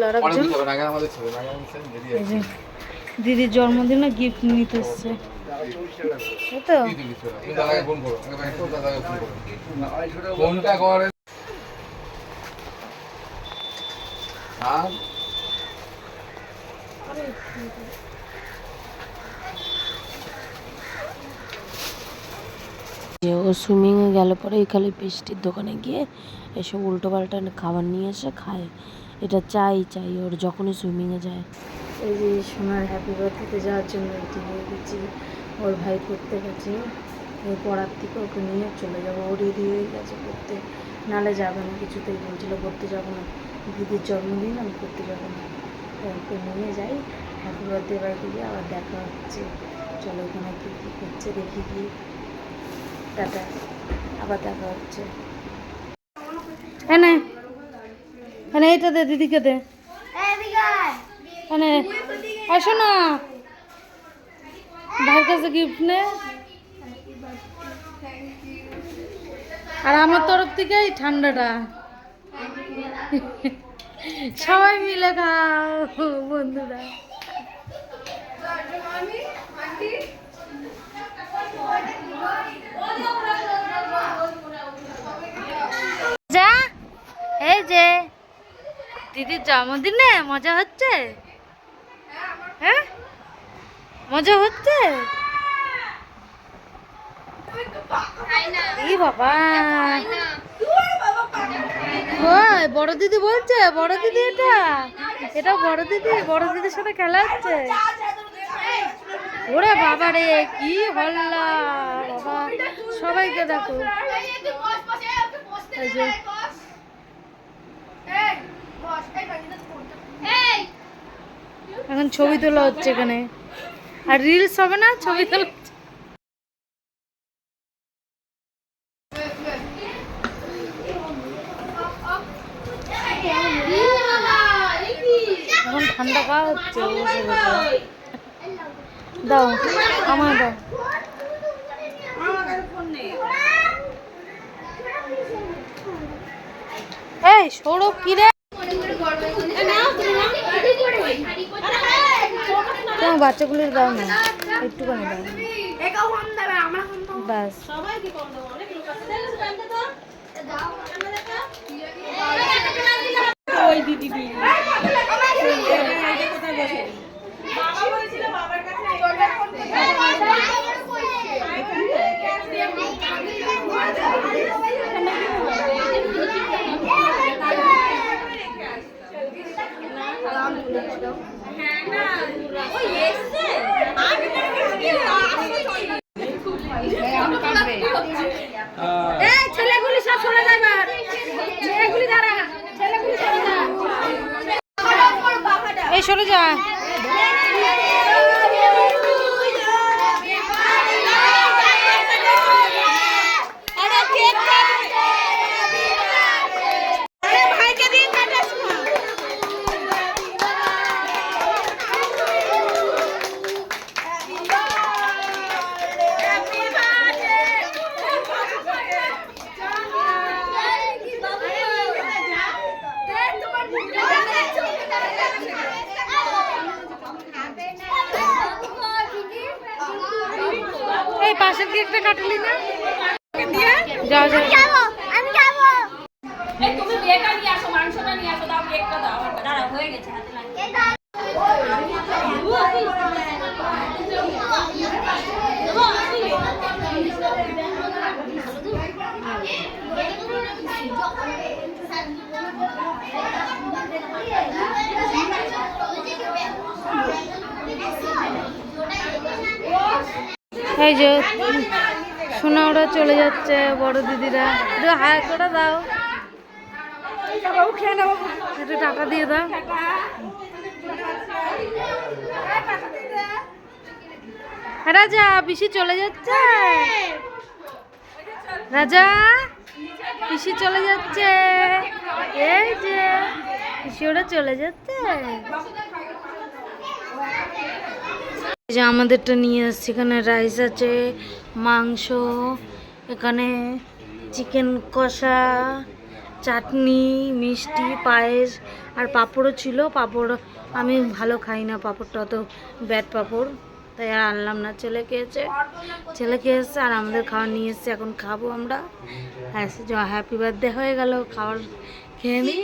আর একজন দিদির জন্মদিনে গিফট নিতে এসছে, ও সুইমিংয়ে গেল পরে এখানে পেস্টির দোকানে গিয়ে এসব উল্টো পাল্টা খাবার নিয়ে এসে খায়। এটা চাই ওর যখনই সুইমিংয়ে যায়। এই যে সোনার হ্যাপি বার্থডেতে যাওয়ার জন্য রেডি হয়ে গেছি। ওর ভাই পড়তে গেছে, ওই পড়ার থেকে ওকে নিয়ে চলে যাবো। ও রেডি হয়ে গেছে পড়তে, নাহলে যাবে না, কিছুতেই বলছিল পড়তে যাবো না, দিদির জন্মদিন আমি পড়তে যাবো না। ওকে নিয়ে যাই, হ্যাপি বার্থডে বাড়িতে গিয়ে আবার দেখা হচ্ছে। চলো ওখানে কী কী করছে দেখি গিয়ে, টাটা, আবার দেখা হচ্ছে। হ্যাঁ হ্যাঁ এইটা দে, দিদিকে দে, মানে আসো না, ভাইয়ের কাছে গিফট নে। আর আমার তরফ থেকে এই ঠান্ডাটা সবাই মিলে খাও বন্ধুরা। যা, এই যে দিদির জন্মদিনে মজা হচ্ছে, হ্যাঁ মজা হচ্ছে। এই বাবা, বড় দিদি বলছে, বড় দিদি এটা বড় দিদি, বড় দিদির সাথে খেলা হচ্ছে। ওরে বাবা রে, কি হল্লা বাবা, সবাইকে দেখো। এখন ছবি তোলা হচ্ছে এখানে, আর রিলস হবে না, ছবি তোলা হচ্ছে। এখন ঠান্ডা খাওয়া হচ্ছে, দাও আমার দাও। এই সৌরভ কি রে, তোমার বাচ্চাগুলোর দাও না, একটুখানি দাও ব্যাস। ওই দিদি ছেলেগুলি সব চলে যাবে, ছেলেগুলি দাঁড়া, ছেলেগুলি সরে যা, এই সরে যা। এই পাশের কেকটা কাটলি না, যাও যাও, আমি যাবো। এই তুমি কেকটা নিয়ে আসো, মাংসটা নিয়ে আসো, দাও কেকটা দাও, দাঁড়াও হয়ে গেছে হাতে লাগে। এই যে সোনা ওরা চলে যাচ্ছে, বড় দিদিরা, একটু হাই করে দাও, একটু টাকা দিয়ে দাও। রাজা পিসি চলে যাচ্ছে, রাজা পিসি চলে যাচ্ছে, এই যে পিসি ওরা চলে যাচ্ছে। এই যে আমাদেরটা নিয়ে আসছি, এখানে রাইস আছে, মাংস, এখানে চিকেন কষা, চাটনি, মিষ্টি, পায়েস আর পাঁপড়ও ছিল। পাঁপড় আমি ভালো খাই না, পাঁপড়টা অত ব্যাট পাঁপড়, তাই আর আনলাম না। ছেলে খেয়েছে, ছেলে খেয়েছে আর আমাদের খাওয়ার নিয়ে এসছে, এখন খাবো আমরা। হ্যাপি বার্থডে হয়ে গেল, খাবার খেয়ে নিই।